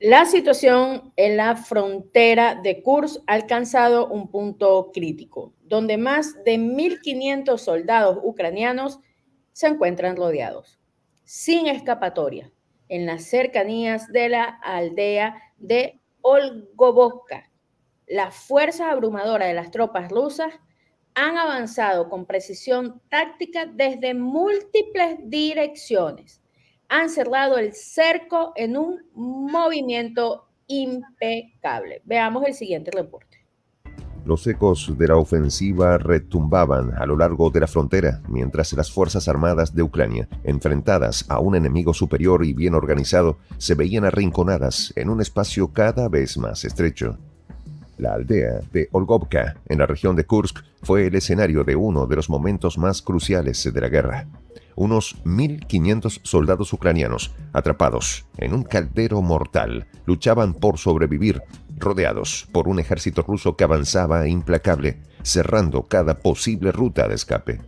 La situación en la frontera de Kursk ha alcanzado un punto crítico, donde más de 1.500 soldados ucranianos se encuentran rodeados, sin escapatoria, en las cercanías de la aldea de Olgobovka. Las fuerzas abrumadoras de las tropas rusas han avanzado con precisión táctica desde múltiples direcciones. Han cerrado el cerco en un movimiento impecable. Veamos el siguiente reporte. Los ecos de la ofensiva retumbaban a lo largo de la frontera, mientras las Fuerzas Armadas de Ucrania, enfrentadas a un enemigo superior y bien organizado, se veían arrinconadas en un espacio cada vez más estrecho. La aldea de Olgovka, en la región de Kursk, fue el escenario de uno de los momentos más cruciales de la guerra. Unos 1.500 soldados ucranianos, atrapados en un caldero mortal, luchaban por sobrevivir, rodeados por un ejército ruso que avanzaba implacable, cerrando cada posible ruta de escape.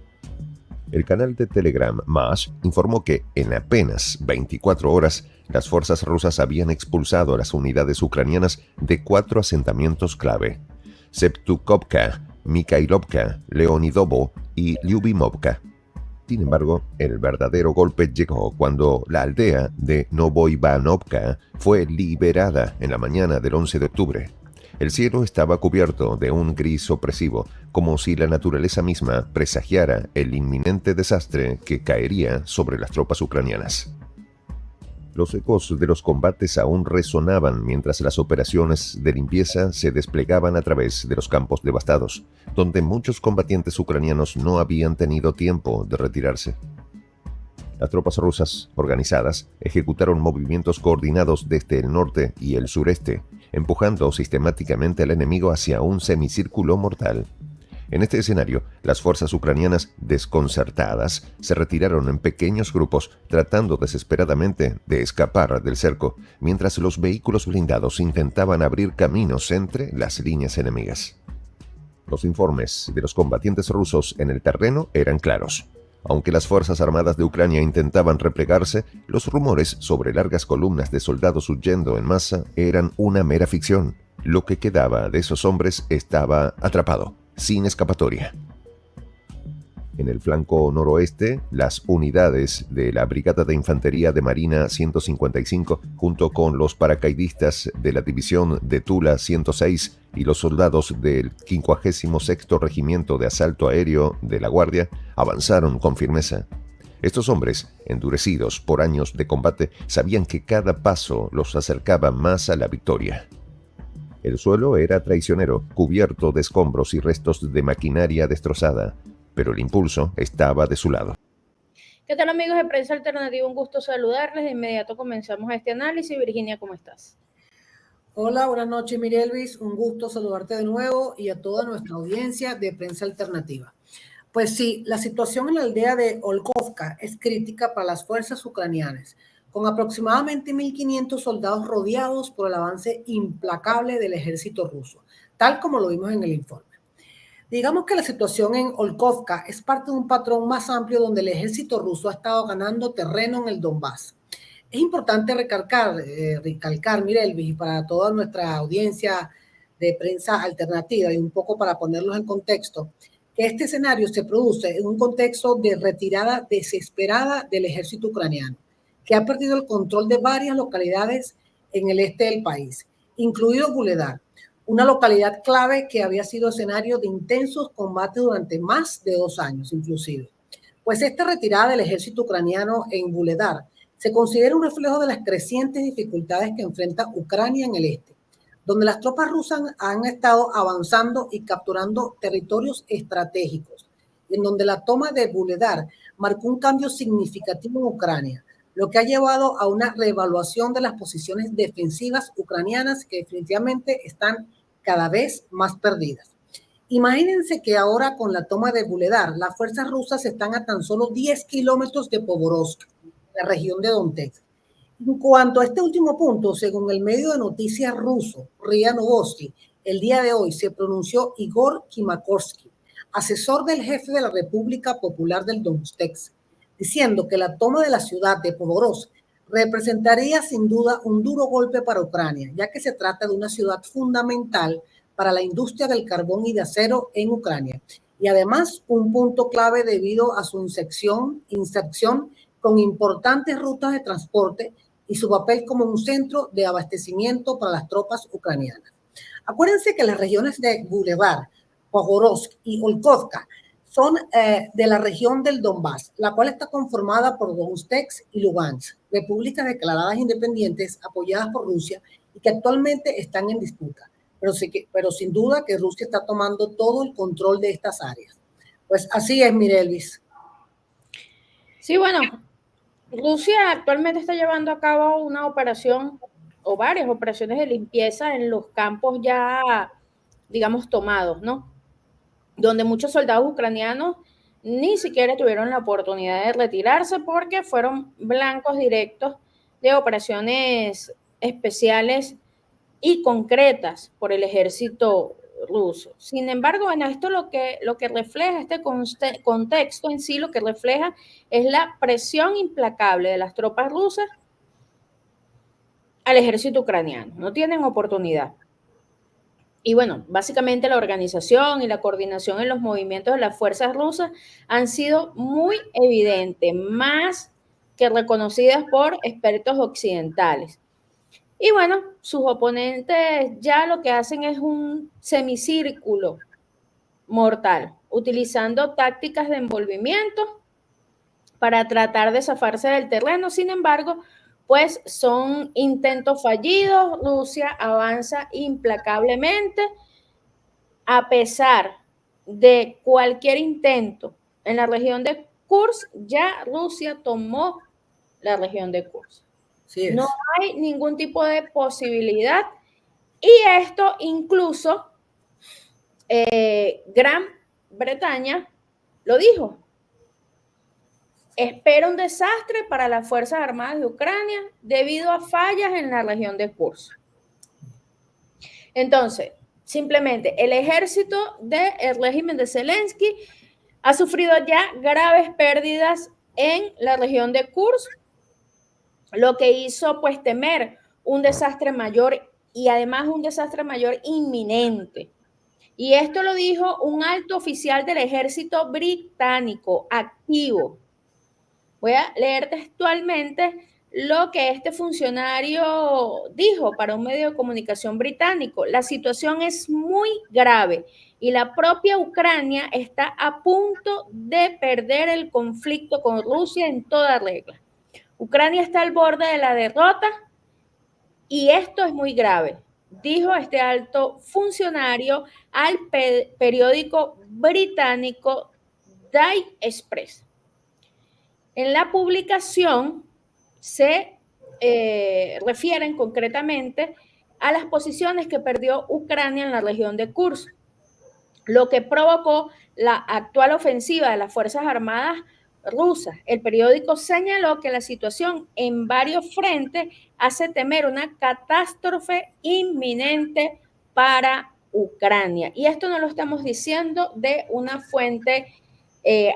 El canal de Telegram Mash informó que en apenas 24 horas las fuerzas rusas habían expulsado a las unidades ucranianas de 4 asentamientos clave: Septukovka, Mikhailovka, Leonidovo y Lyubimovka. Sin embargo, el verdadero golpe llegó cuando la aldea de Novoivanovka fue liberada en la mañana del 11 de octubre. El cielo estaba cubierto de un gris opresivo, como si la naturaleza misma presagiara el inminente desastre que caería sobre las tropas ucranianas. Los ecos de los combates aún resonaban mientras las operaciones de limpieza se desplegaban a través de los campos devastados, donde muchos combatientes ucranianos no habían tenido tiempo de retirarse. Las tropas rusas, organizadas, ejecutaron movimientos coordinados desde el norte y el sureste, empujando sistemáticamente al enemigo hacia un semicírculo mortal. En este escenario, las fuerzas ucranianas, desconcertadas, se retiraron en pequeños grupos, tratando desesperadamente de escapar del cerco, mientras los vehículos blindados intentaban abrir caminos entre las líneas enemigas. Los informes de los combatientes rusos en el terreno eran claros. Aunque las Fuerzas Armadas de Ucrania intentaban replegarse, los rumores sobre largas columnas de soldados huyendo en masa eran una mera ficción. Lo que quedaba de esos hombres estaba atrapado, sin escapatoria. En el flanco noroeste, las unidades de la Brigada de Infantería de Marina 155, junto con los paracaidistas de la División de Tula 106 y los soldados del 56º Regimiento de Asalto Aéreo de la Guardia, avanzaron con firmeza. Estos hombres, endurecidos por años de combate, sabían que cada paso los acercaba más a la victoria. El suelo era traicionero, cubierto de escombros y restos de maquinaria destrozada, pero el impulso estaba de su lado. ¿Qué tal, amigos de Prensa Alternativa? Un gusto saludarles. De inmediato comenzamos este análisis. Virginia, ¿cómo estás? Hola, buenas noches, Mirelvis. Un gusto saludarte de nuevo y a toda nuestra audiencia de Prensa Alternativa. Pues sí, la situación en la aldea de Olgovka es crítica para las fuerzas ucranianas, con aproximadamente 1.500 soldados rodeados por el avance implacable del ejército ruso, tal como lo vimos en el informe. Digamos que la situación en Olgovka es parte de un patrón más amplio donde el ejército ruso ha estado ganando terreno en el Donbass. Es importante recalcar, Mirelvis, y para toda nuestra audiencia de Prensa Alternativa y un poco para ponerlos en contexto, que este escenario se produce en un contexto de retirada desesperada del ejército ucraniano, que ha perdido el control de varias localidades en el este del país, incluido Vuhledar, una localidad clave que había sido escenario de intensos combates durante más de 2 años, inclusive. Pues esta retirada del ejército ucraniano en Vuhledar se considera un reflejo de las crecientes dificultades que enfrenta Ucrania en el este, donde las tropas rusas han estado avanzando y capturando territorios estratégicos, en donde la toma de Vuhledar marcó un cambio significativo en Ucrania, lo que ha llevado a una reevaluación de las posiciones defensivas ucranianas que definitivamente están cada vez más perdidas. Imagínense que ahora con la toma de Vuhledar, las fuerzas rusas están a tan solo 10 kilómetros de Povorovsk, la región de Donetsk. En cuanto a este último punto, según el medio de noticias ruso, RIA Novosti, el día de hoy se pronunció Igor Kimakorsky, asesor del jefe de la República Popular del Donetsk, diciendo que la toma de la ciudad de Povorovsk representaría sin duda un duro golpe para Ucrania, ya que se trata de una ciudad fundamental para la industria del carbón y de acero en Ucrania, y además un punto clave debido a su inserción con importantes rutas de transporte y su papel como un centro de abastecimiento para las tropas ucranianas. Acuérdense que las regiones de Boulevard, Pogorsk y Olkovka son de la región del Donbass, la cual está conformada por Donetsk y Lugansk, repúblicas declaradas independientes apoyadas por Rusia y que actualmente están en disputa. Pero sin duda que Rusia está tomando todo el control de estas áreas. Pues así es, Mirelvis. Sí, bueno, Rusia actualmente está llevando a cabo una operación o varias operaciones de limpieza en los campos ya, digamos, tomados, ¿no? Donde muchos soldados ucranianos ni siquiera tuvieron la oportunidad de retirarse porque fueron blancos directos de operaciones especiales y concretas por el ejército ruso. Sin embargo, bueno, esto lo que refleja, este contexto en sí, lo que refleja es la presión implacable de las tropas rusas al ejército ucraniano. No tienen oportunidad. Y bueno, básicamente la organización y la coordinación en los movimientos de las fuerzas rusas han sido muy evidentes, más que reconocidas por expertos occidentales. Y bueno, sus oponentes ya lo que hacen es un semicírculo mortal, utilizando tácticas de envolvimiento para tratar de zafarse del terreno. Sin embargo, pues son intentos fallidos. Rusia avanza implacablemente a pesar de cualquier intento. En la región de Kursk, ya Rusia tomó la región de Kursk. Sí, no hay ningún tipo de posibilidad. Y esto incluso Gran Bretaña lo dijo. Espera un desastre para las Fuerzas Armadas de Ucrania debido a fallas en la región de Kursk. Entonces, simplemente el ejército del régimen de Zelensky ha sufrido ya graves pérdidas en la región de Kursk, lo que hizo pues temer un desastre mayor y además un desastre mayor inminente. Y esto lo dijo un alto oficial del ejército británico activo. Voy a leer textualmente lo que este funcionario dijo para un medio de comunicación británico. La situación es muy grave y la propia Ucrania está a punto de perder el conflicto con Rusia en toda regla. Ucrania está al borde de la derrota y esto es muy grave, dijo este alto funcionario al periódico británico Daily Express. En la publicación se refieren concretamente a las posiciones que perdió Ucrania en la región de Kursk, lo que provocó la actual ofensiva de las Fuerzas Armadas rusas. El periódico señaló que la situación en varios frentes hace temer una catástrofe inminente para Ucrania. Y esto no lo estamos diciendo de una fuente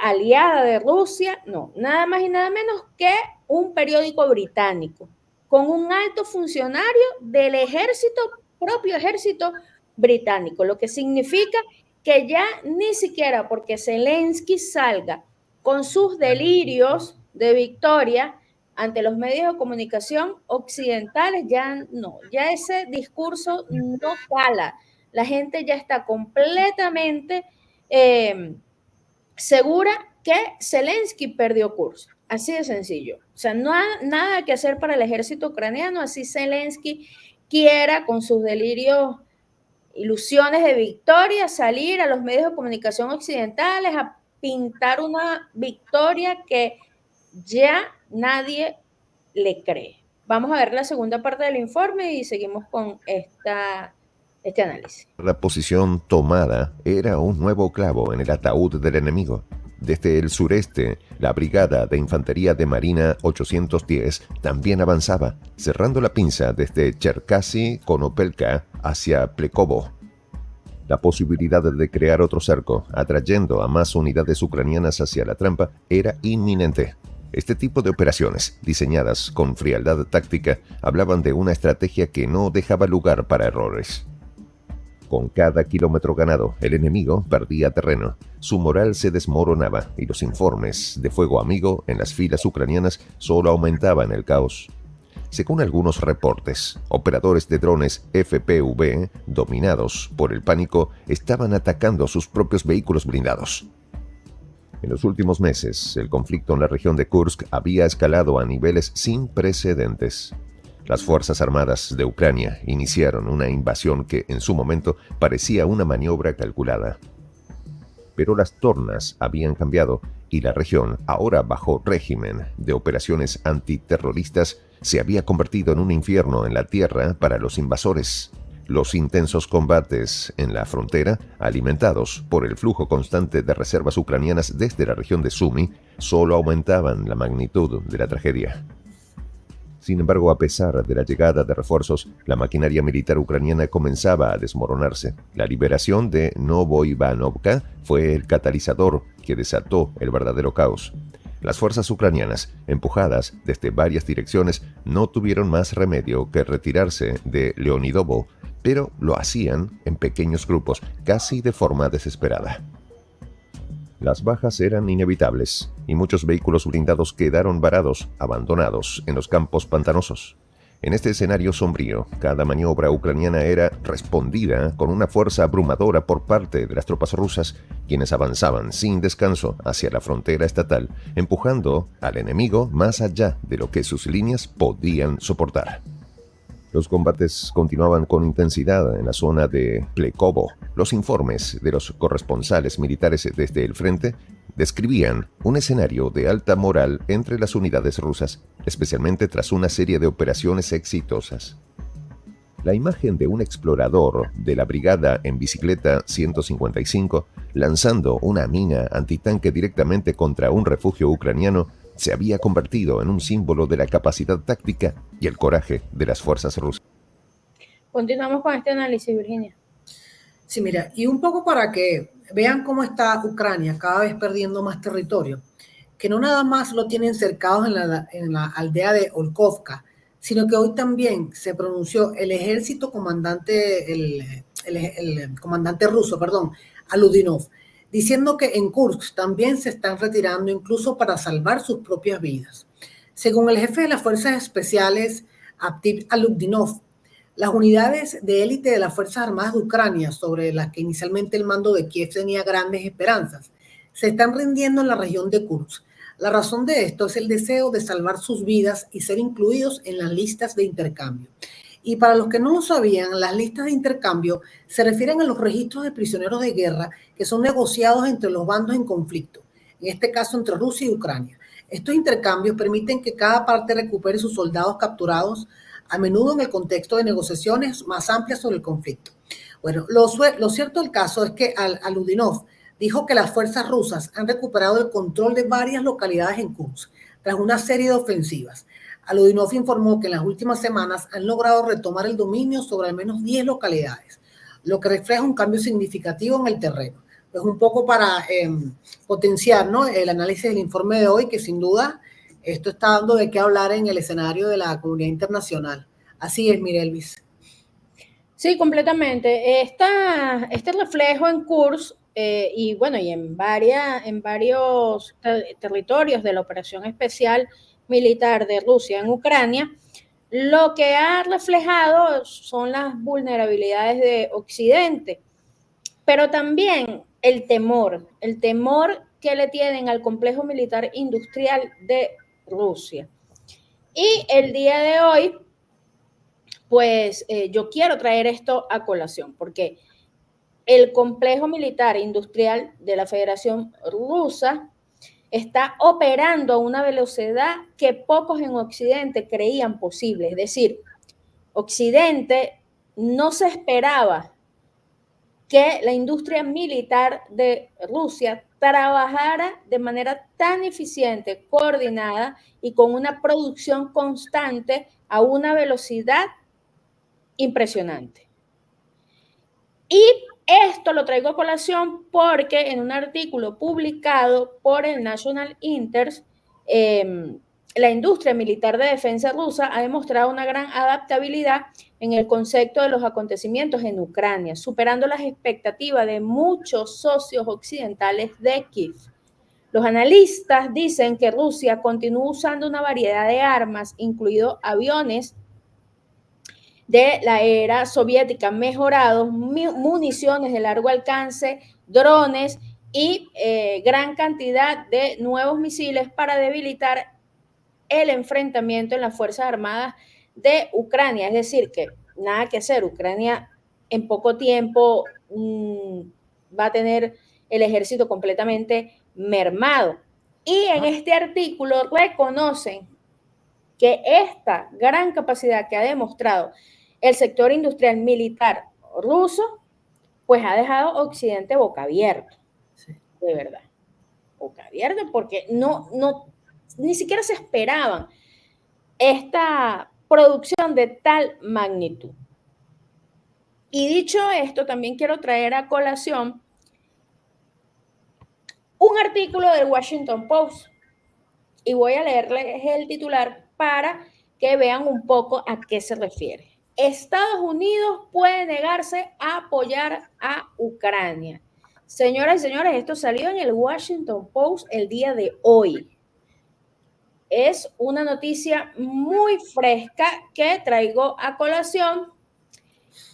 aliada de Rusia, no, nada más y nada menos que un periódico británico, con un alto funcionario del propio ejército británico, lo que significa que ya ni siquiera porque Zelensky salga con sus delirios de victoria ante los medios de comunicación occidentales, ya no, ya ese discurso no cala, la gente ya está completamente segura que Zelensky perdió Kursk. Así de sencillo. O sea, no hay nada que hacer para el ejército ucraniano, así Zelensky quiera con sus delirios, ilusiones de victoria, salir a los medios de comunicación occidentales a pintar una victoria que ya nadie le cree. Vamos a ver la segunda parte del informe y seguimos con este análisis. La posición tomada era un nuevo clavo en el ataúd del enemigo. Desde el sureste, la Brigada de Infantería de Marina 810 también avanzaba, cerrando la pinza desde Cherkasy, Konopelka hacia Plekovo. La posibilidad de crear otro cerco, atrayendo a más unidades ucranianas hacia la trampa, era inminente. Este tipo de operaciones, diseñadas con frialdad táctica, hablaban de una estrategia que no dejaba lugar para errores. Con cada kilómetro ganado, el enemigo perdía terreno, su moral se desmoronaba y los informes de fuego amigo en las filas ucranianas solo aumentaban el caos. Según algunos reportes, operadores de drones FPV, dominados por el pánico, estaban atacando sus propios vehículos blindados. En los últimos meses, el conflicto en la región de Kursk había escalado a niveles sin precedentes. Las Fuerzas Armadas de Ucrania iniciaron una invasión que en su momento parecía una maniobra calculada. Pero las tornas habían cambiado y la región, ahora bajo régimen de operaciones antiterroristas, se había convertido en un infierno en la tierra para los invasores. Los intensos combates en la frontera, alimentados por el flujo constante de reservas ucranianas desde la región de Sumy, solo aumentaban la magnitud de la tragedia. Sin embargo, a pesar de la llegada de refuerzos, la maquinaria militar ucraniana comenzaba a desmoronarse. La liberación de Novoivanovka fue el catalizador que desató el verdadero caos. Las fuerzas ucranianas, empujadas desde varias direcciones, no tuvieron más remedio que retirarse de Leonidovo, pero lo hacían en pequeños grupos, casi de forma desesperada. Las bajas eran inevitables y muchos vehículos blindados quedaron varados, abandonados en los campos pantanosos. En este escenario sombrío, cada maniobra ucraniana era respondida con una fuerza abrumadora por parte de las tropas rusas, quienes avanzaban sin descanso hacia la frontera estatal, empujando al enemigo más allá de lo que sus líneas podían soportar. Los combates continuaban con intensidad en la zona de Plekovo. Los informes de los corresponsales militares desde el frente describían un escenario de alta moral entre las unidades rusas, especialmente tras una serie de operaciones exitosas. La imagen de un explorador de la brigada en bicicleta 155 lanzando una mina antitanque directamente contra un refugio ucraniano se había convertido en un símbolo de la capacidad táctica y el coraje de las fuerzas rusas. Continuamos con este análisis, Virginia. Sí, mira, y un poco para que vean cómo está Ucrania cada vez perdiendo más territorio, que no nada más lo tienen cercados en la aldea de Olkovka, sino que hoy también se pronunció el ejército comandante, el comandante ruso, Aludinov, diciendo que en Kursk también se están retirando incluso para salvar sus propias vidas. Según el jefe de las fuerzas especiales, Avdiy Aludinov, las unidades de élite de las Fuerzas Armadas de Ucrania, sobre las que inicialmente el mando de Kiev tenía grandes esperanzas, se están rindiendo en la región de Kursk. La razón de esto es el deseo de salvar sus vidas y ser incluidos en las listas de intercambio. Y para los que no lo sabían, las listas de intercambio se refieren a los registros de prisioneros de guerra que son negociados entre los bandos en conflicto, en este caso entre Rusia y Ucrania. Estos intercambios permiten que cada parte recupere sus soldados capturados, a menudo en el contexto de negociaciones más amplias sobre el conflicto. Bueno, lo cierto del caso es que Aludinov dijo que las fuerzas rusas han recuperado el control de varias localidades en Kursk tras una serie de ofensivas. Aludinov informó que en las últimas semanas han logrado retomar el dominio sobre al menos 10 localidades, lo que refleja un cambio significativo en el terreno. Pues un poco para potenciar, ¿no?, el análisis del informe de hoy, que sin duda esto está dando de qué hablar en el escenario de la comunidad internacional. Así es, Mirelvis. Sí, completamente. Este reflejo en Kursk y bueno, y en varios territorios de la operación especial militar de Rusia en Ucrania, lo que ha reflejado son las vulnerabilidades de Occidente, pero también el temor que le tienen al complejo militar industrial de Rusia. Y el día de hoy, pues yo quiero traer esto a colación, porque el complejo militar industrial de la Federación Rusa está operando a una velocidad que pocos en Occidente creían posible. Es decir, Occidente no se esperaba que la industria militar de Rusia trabajara de manera tan eficiente, coordinada y con una producción constante a una velocidad impresionante. Y esto lo traigo a colación porque en un artículo publicado por el National Interest la industria militar de defensa rusa ha demostrado una gran adaptabilidad en el concepto de los acontecimientos en Ucrania, superando las expectativas de muchos socios occidentales de Kiev. Los analistas dicen que Rusia continúa usando una variedad de armas, incluidos aviones de la era soviética mejorados, municiones de largo alcance, drones y gran cantidad de nuevos misiles para debilitar el enfrentamiento en las Fuerzas Armadas de Ucrania. Es decir, que nada que hacer. Ucrania en poco tiempo va a tener el ejército completamente mermado. Y en este artículo reconocen que esta gran capacidad que ha demostrado el sector industrial militar ruso, pues ha dejado a Occidente boca abierto. Sí. De verdad. Boca abierto, porque ni siquiera se esperaban esta producción de tal magnitud. Y dicho esto, también quiero traer a colación un artículo del Washington Post. Y voy a leerles el titular para que vean un poco a qué se refiere. Estados Unidos puede negarse a apoyar a Ucrania. Señoras y señores, esto salió en el Washington Post el día de hoy. Es una noticia muy fresca que traigo a colación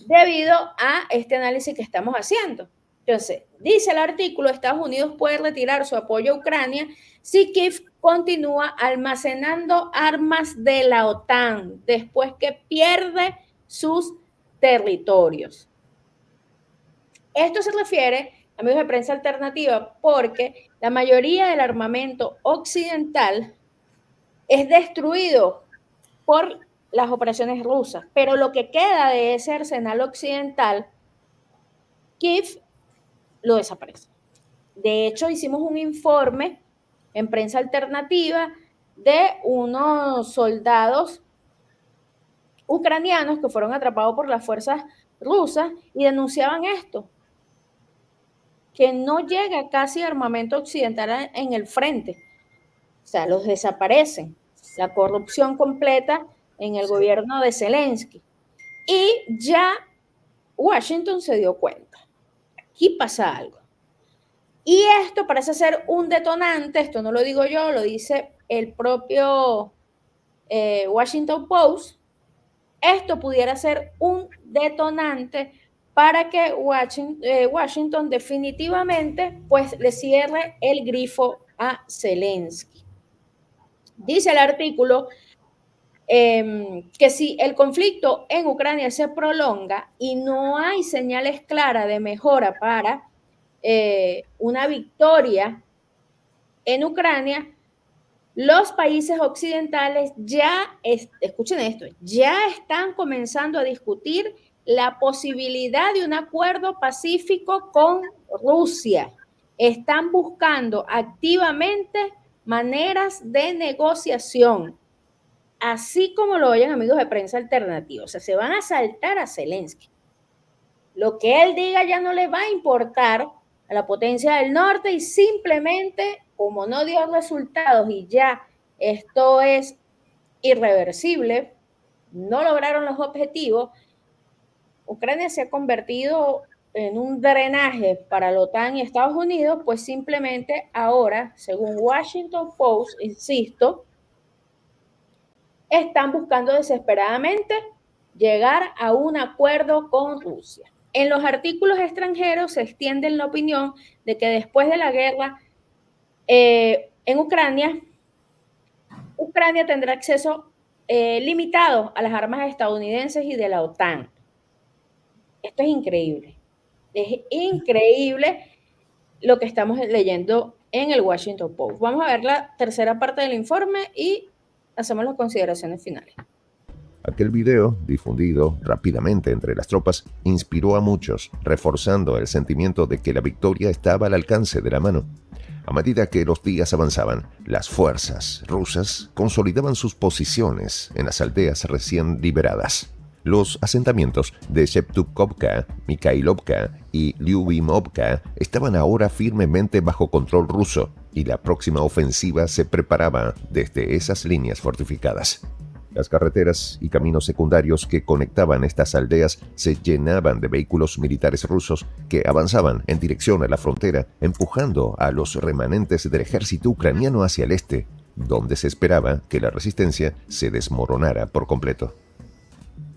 debido a este análisis que estamos haciendo. Entonces, dice el artículo, Estados Unidos puede retirar su apoyo a Ucrania si Kiev continúa almacenando armas de la OTAN después que pierde sus territorios. Esto se refiere, amigos de Prensa Alternativa, porque la mayoría del armamento occidental es destruido por las operaciones rusas, pero lo que queda de ese arsenal occidental, Kiev lo desaparece. De hecho, hicimos un informe en Prensa Alternativa de unos soldados ucranianos que fueron atrapados por las fuerzas rusas y denunciaban esto, que no llega casi armamento occidental en el frente. O sea, los desaparecen. La corrupción completa en el gobierno de Zelensky. Y ya Washington se dio cuenta. Aquí pasa algo. Y esto parece ser un detonante, esto no lo digo yo, lo dice el propio Washington Post. Esto pudiera ser un detonante para que Washington definitivamente pues le cierre el grifo a Zelensky. Dice el artículo que si el conflicto en Ucrania se prolonga y no hay señales claras de mejora para una victoria en Ucrania, los países occidentales escuchen esto, ya están comenzando a discutir la posibilidad de un acuerdo pacífico con Rusia. Están buscando activamente maneras de negociación, así como lo oyen, amigos de Prensa Alternativa. O sea, se van a saltar a Zelensky. Lo que él diga ya no le va a importar a la potencia del norte y simplemente, como no dio resultados y ya esto es irreversible, no lograron los objetivos, Ucrania se ha convertido en un drenaje para la OTAN y Estados Unidos, pues simplemente ahora, según Washington Post, insisto, están buscando desesperadamente llegar a un acuerdo con Rusia. En los artículos extranjeros se extiende la opinión de que después de la guerra en Ucrania tendrá acceso limitado a las armas estadounidenses y de la OTAN. Esto es increíble. Es increíble lo que estamos leyendo en el Washington Post. Vamos a ver la tercera parte del informe y hacemos las consideraciones finales. Aquel video, difundido rápidamente entre las tropas, inspiró a muchos, reforzando el sentimiento de que la victoria estaba al alcance de la mano. A medida que los días avanzaban, las fuerzas rusas consolidaban sus posiciones en las aldeas recién liberadas. Los asentamientos de Sheptukovka, Mikhailovka y Lyubimovka estaban ahora firmemente bajo control ruso y la próxima ofensiva se preparaba desde esas líneas fortificadas. Las carreteras y caminos secundarios que conectaban estas aldeas se llenaban de vehículos militares rusos que avanzaban en dirección a la frontera, empujando a los remanentes del ejército ucraniano hacia el este, donde se esperaba que la resistencia se desmoronara por completo.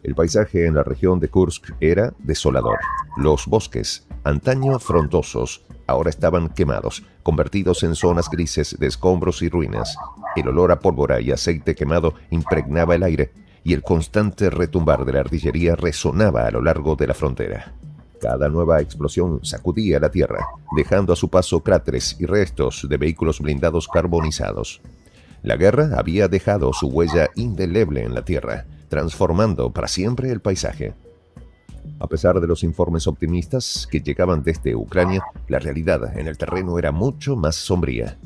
El paisaje en la región de Kursk era desolador. Los bosques, antaño frondosos, ahora estaban quemados, convertidos en zonas grises de escombros y ruinas. El olor a pólvora y aceite quemado impregnaba el aire y el constante retumbar de la artillería resonaba a lo largo de la frontera. Cada nueva explosión sacudía la tierra, dejando a su paso cráteres y restos de vehículos blindados carbonizados. La guerra había dejado su huella indeleble en la tierra, transformando para siempre el paisaje. A pesar de los informes optimistas que llegaban desde Ucrania, la realidad en el terreno era mucho más sombría.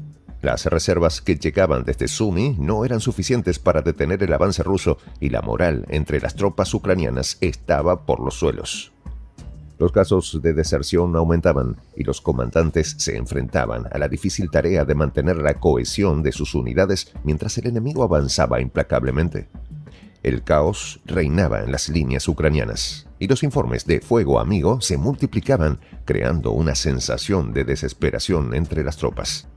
Las reservas que llegaban desde Sumy no eran suficientes para detener el avance ruso y la moral entre las tropas ucranianas estaba por los suelos. Los casos de deserción aumentaban y los comandantes se enfrentaban a la difícil tarea de mantener la cohesión de sus unidades mientras el enemigo avanzaba implacablemente. El caos reinaba en las líneas ucranianas y los informes de fuego amigo se multiplicaban, creando una sensación de desesperación entre las tropas.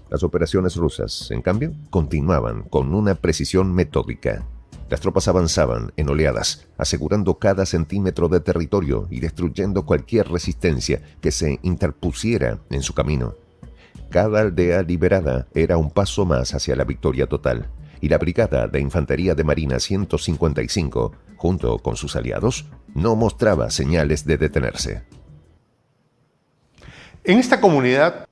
Las operaciones rusas, en cambio, continuaban con una precisión metódica. Las tropas avanzaban en oleadas, asegurando cada centímetro de territorio y destruyendo cualquier resistencia que se interpusiera en su camino. Cada aldea liberada era un paso más hacia la victoria total, y la Brigada de Infantería de Marina 155, junto con sus aliados, no mostraba señales de detenerse. En esta comunidad...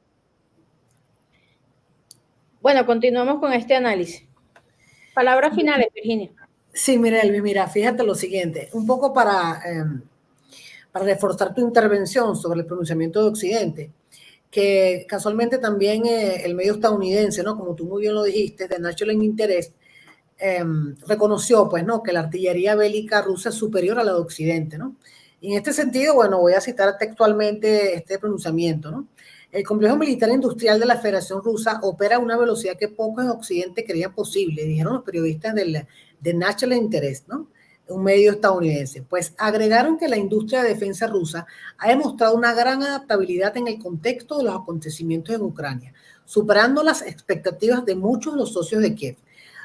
Bueno, continuamos con este análisis. Palabras finales, Virginia. Sí, Mirelvi, mira, fíjate lo siguiente, un poco para reforzar tu intervención sobre el pronunciamiento de Occidente, que casualmente también el medio estadounidense, ¿no? Como tú muy bien lo dijiste, de National Interest, reconoció, pues, ¿no? Que la artillería bélica rusa es superior a la de Occidente, ¿no? Y en este sentido, bueno, voy a citar textualmente este pronunciamiento, ¿no? El complejo militar industrial de la Federación Rusa opera a una velocidad que pocos en Occidente creían posible, dijeron los periodistas de National Interest, ¿no? Un medio estadounidense. Pues agregaron que la industria de defensa rusa ha demostrado una gran adaptabilidad en el contexto de los acontecimientos en Ucrania, superando las expectativas de muchos de los socios de Kiev.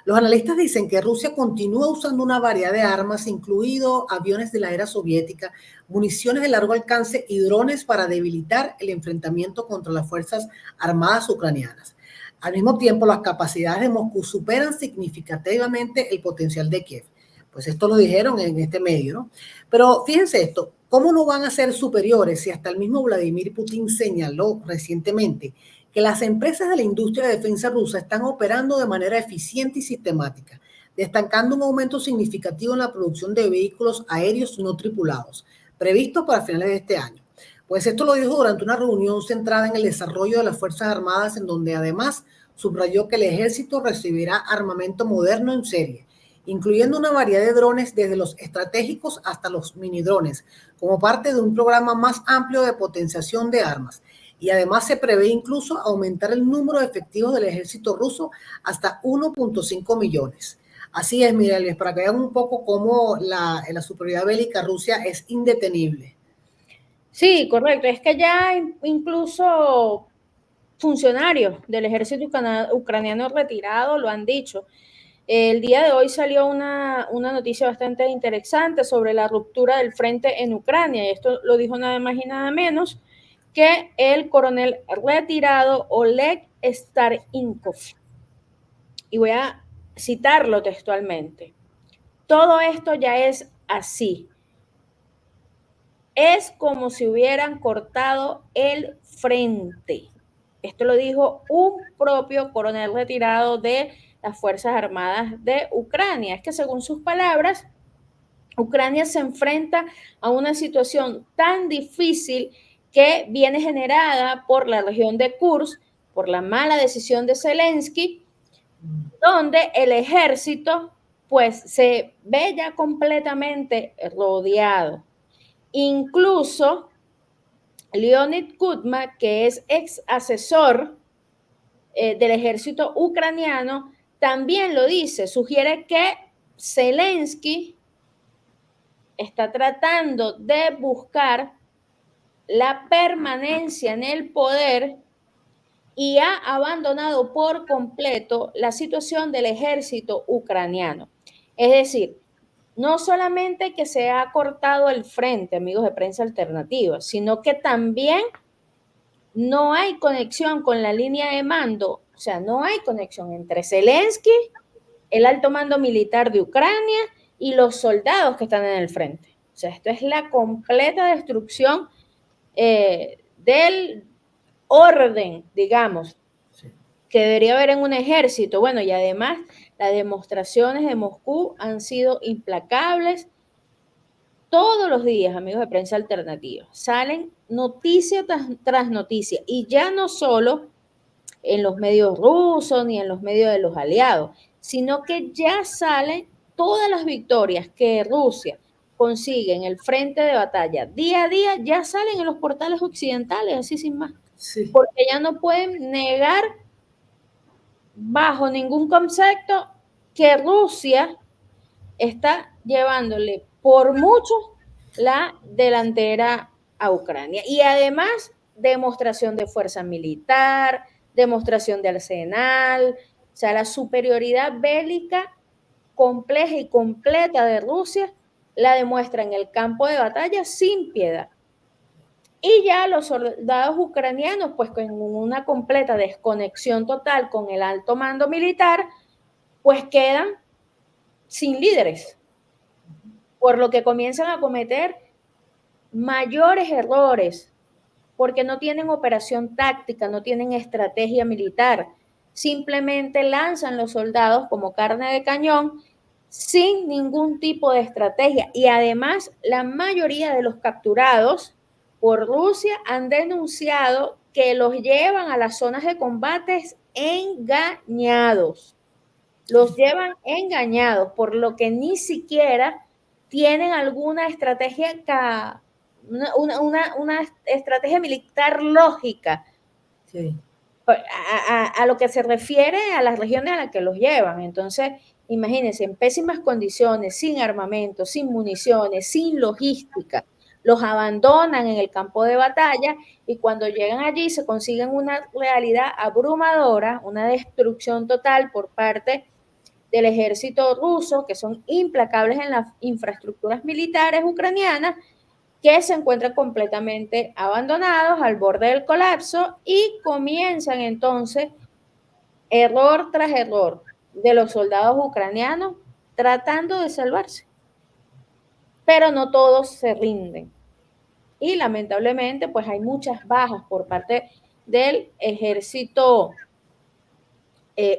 Los analistas dicen que Rusia continúa usando una variedad de armas, incluidos aviones de la era soviética, municiones de largo alcance y drones para debilitar el enfrentamiento contra las fuerzas armadas ucranianas. Al mismo tiempo, las capacidades de Moscú superan significativamente el potencial de Kiev. Pues esto lo dijeron en este medio, ¿no? Pero fíjense esto, ¿cómo no van a ser superiores si hasta el mismo Vladimir Putin señaló recientemente que las empresas de la industria de defensa rusa están operando de manera eficiente y sistemática, destacando un aumento significativo en la producción de vehículos aéreos no tripulados, previsto para finales de este año? Pues esto lo dijo durante una reunión centrada en el desarrollo de las Fuerzas Armadas, en donde además subrayó que el ejército recibirá armamento moderno en serie, incluyendo una variedad de drones desde los estratégicos hasta los mini drones, como parte de un programa más amplio de potenciación de armas. Y además se prevé incluso aumentar el número de efectivos del ejército ruso hasta 1.5 millones. Así es, Mireles, para que vean un poco cómo la superioridad bélica Rusia es indetenible. Sí, correcto. Es que ya incluso funcionarios del ejército ucraniano retirado lo han dicho. El día de hoy salió una noticia bastante interesante sobre la ruptura del frente en Ucrania, y esto lo dijo nada más y nada menos que el coronel retirado Oleg Starinkov. Y voy a citarlo textualmente. Todo esto ya es así. Es como si hubieran cortado el frente. Esto lo dijo un propio coronel retirado de las Fuerzas Armadas de Ucrania. Es que según sus palabras, Ucrania se enfrenta a una situación tan difícil que viene generada por la región de Kursk, por la mala decisión de Zelensky, donde el ejército pues se ve ya completamente rodeado. Incluso Leonid Kutma, que es ex asesor del ejército ucraniano, también lo dice, sugiere que Zelensky está tratando de buscar la permanencia en el poder y ha abandonado por completo la situación del ejército ucraniano. Es decir, no solamente que se ha cortado el frente, amigos de Prensa Alternativa, sino que también no hay conexión con la línea de mando, o sea, no hay conexión entre Zelensky, el alto mando militar de Ucrania y los soldados que están en el frente. O sea, esto es la completa destrucción del orden, digamos, que debería haber en un ejército. Bueno, y además las demostraciones de Moscú han sido implacables. Todos los días, amigos de Prensa Alternativa, salen noticia tras noticia, y ya no solo en los medios rusos ni en los medios de los aliados, sino que ya salen todas las victorias que Rusia consigue en el frente de batalla día a día, ya salen en los portales occidentales, así sin más. Sí. Porque ya no pueden negar bajo ningún concepto que Rusia está llevándole por mucho la delantera a Ucrania. Y además, demostración de fuerza militar, demostración de arsenal, o sea, la superioridad bélica compleja y completa de Rusia la demuestra en el campo de batalla sin piedad. Y ya los soldados ucranianos, pues con una completa desconexión total con el alto mando militar, pues quedan sin líderes, por lo que comienzan a cometer mayores errores, porque no tienen operación táctica, no tienen estrategia militar, simplemente lanzan los soldados como carne de cañón sin ningún tipo de estrategia. Y además, la mayoría de los capturados por Rusia han denunciado que los llevan a las zonas de combates engañados. Los llevan engañados, por lo que ni siquiera tienen alguna estrategia, una estrategia militar lógica. Sí. A lo que se refiere a las regiones a las que los llevan. Entonces, imagínense, en pésimas condiciones, sin armamento, sin municiones, sin logística, los abandonan en el campo de batalla, y cuando llegan allí se consiguen una realidad abrumadora, una destrucción total por parte del ejército ruso, que son implacables en las infraestructuras militares ucranianas, que se encuentran completamente abandonados al borde del colapso, y comienzan entonces error tras error de los soldados ucranianos tratando de salvarse. Pero no todos se rinden. Y lamentablemente, pues hay muchas bajas por parte del ejército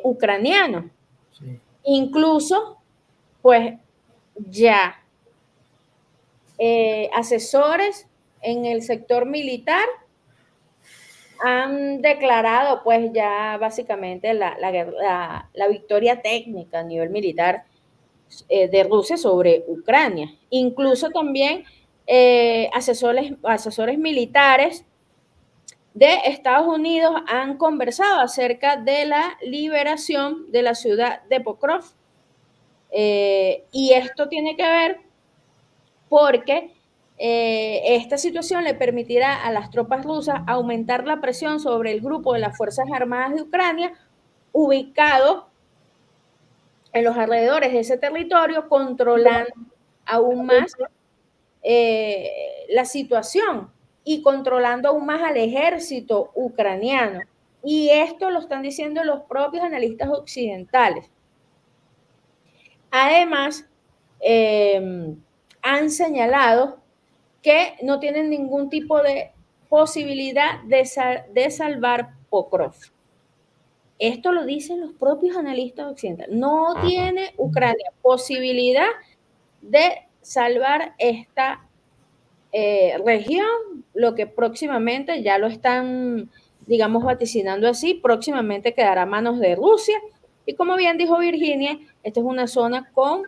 ucraniano. Sí. Incluso, pues ya asesores en el sector militar han declarado pues ya básicamente la victoria técnica a nivel militar de Rusia sobre Ucrania. Incluso también asesores militares de Estados Unidos han conversado acerca de la liberación de la ciudad de Pokrov. Y esto tiene que ver porque esta situación le permitirá a las tropas rusas aumentar la presión sobre el grupo de las Fuerzas Armadas de Ucrania, ubicado en los alrededores de ese territorio, controlando aún más la situación y controlando aún más al ejército ucraniano. Y esto lo están diciendo los propios analistas occidentales. Además, han señalado que no tienen ningún tipo de posibilidad de salvar Pokrov. Esto lo dicen los propios analistas occidentales. No tiene Ucrania posibilidad de salvar esta región, lo que próximamente ya lo están, digamos, vaticinando así, próximamente quedará a manos de Rusia, Y como bien dijo Virginia, esta es una zona con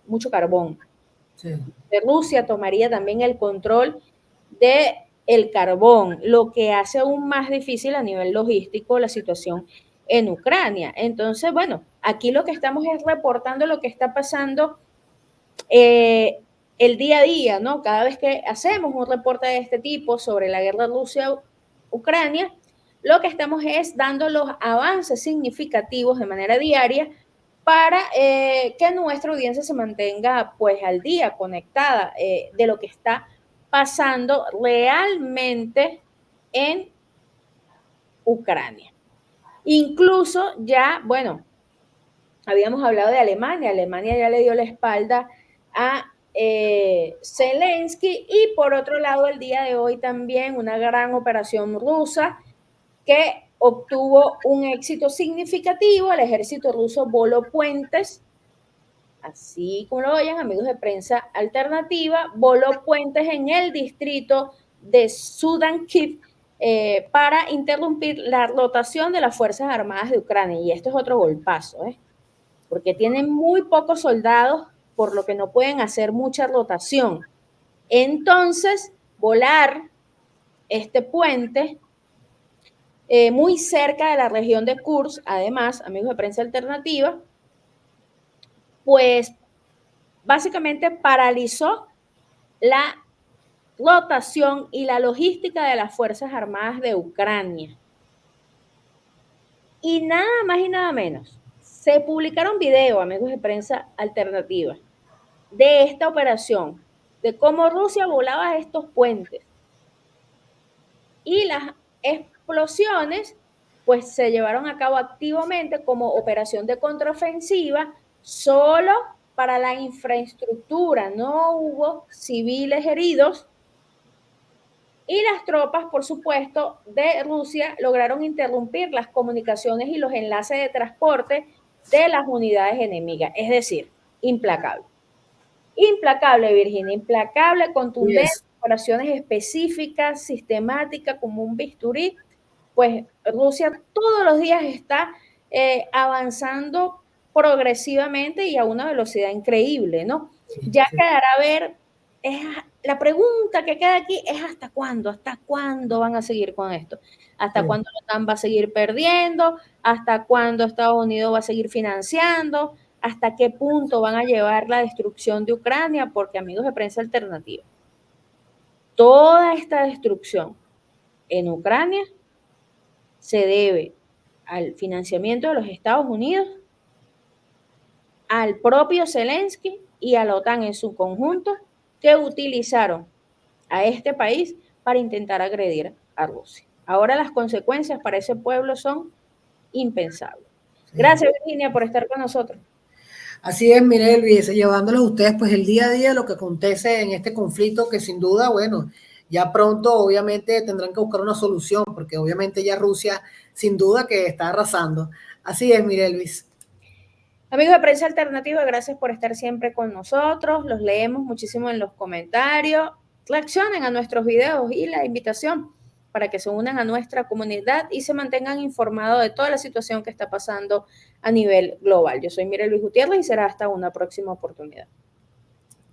mucho carbón. Sí. Rusia tomaría también el control del carbón, lo que hace aún más difícil a nivel logístico la situación en Ucrania. Entonces, bueno, aquí lo que estamos es reportando lo que está pasando el día a día, ¿no? Cada vez que hacemos un reporte de este tipo sobre la guerra Rusia-Ucrania, lo que estamos es dando los avances significativos de manera diaria para que nuestra audiencia se mantenga pues al día, conectada de lo que está pasando realmente en Ucrania. Incluso ya, bueno, habíamos hablado de Alemania. Alemania ya le dio la espalda a Zelensky, y por otro lado el día de hoy también una gran operación rusa que obtuvo un éxito significativo. El ejército ruso voló puentes, así como lo oyen, amigos de Prensa Alternativa, voló puentes en el distrito de Sudan-Kyiv para interrumpir la rotación de las Fuerzas Armadas de Ucrania. Y esto es otro golpazo, porque tienen muy pocos soldados, por lo que no pueden hacer mucha rotación. Entonces, volar este puente muy cerca de la región de Kursk, además, amigos de Prensa Alternativa, pues básicamente paralizó la rotación y la logística de las Fuerzas Armadas de Ucrania. Y nada más y nada menos, se publicaron videos, amigos de Prensa Alternativa, de esta operación, de cómo Rusia volaba estos puentes. Y las explosiones pues se llevaron a cabo activamente como operación de contraofensiva solo para la infraestructura. No hubo civiles heridos, y las tropas, por supuesto, de Rusia lograron interrumpir las comunicaciones y los enlaces de transporte de las unidades enemigas. Es decir, implacable. Implacable, Virginia, implacable, contundente, operaciones específicas, sistemáticas, como un bisturí. Pues Rusia todos los días está avanzando progresivamente y a una velocidad increíble, ¿no? Ya quedará a ver, la pregunta que queda aquí es ¿hasta cuándo van a seguir con esto? ¿Hasta cuándo la OTAN va a seguir perdiendo? ¿Hasta cuándo Estados Unidos va a seguir financiando? ¿Hasta qué punto van a llevar la destrucción de Ucrania? Porque, amigos de Prensa Alternativa, toda esta destrucción en Ucrania se debe al financiamiento de los Estados Unidos, al propio Zelensky y a la OTAN en su conjunto, que utilizaron a este país para intentar agredir a Rusia. Ahora las consecuencias para ese pueblo son impensables. Gracias, Virginia, por estar con nosotros. Así es, Mirelvis, llevándoles a ustedes pues el día a día lo que acontece en este conflicto, que sin duda, bueno, ya pronto obviamente tendrán que buscar una solución, porque obviamente ya Rusia sin duda que está arrasando. Así es, Mirelvis. Amigos de Prensa Alternativa, gracias por estar siempre con nosotros. Los leemos muchísimo en los comentarios. Reaccionen a nuestros videos y la invitación para que se unan a nuestra comunidad y se mantengan informados de toda la situación que está pasando a nivel global. Yo soy Mirelvis Gutiérrez y será hasta una próxima oportunidad.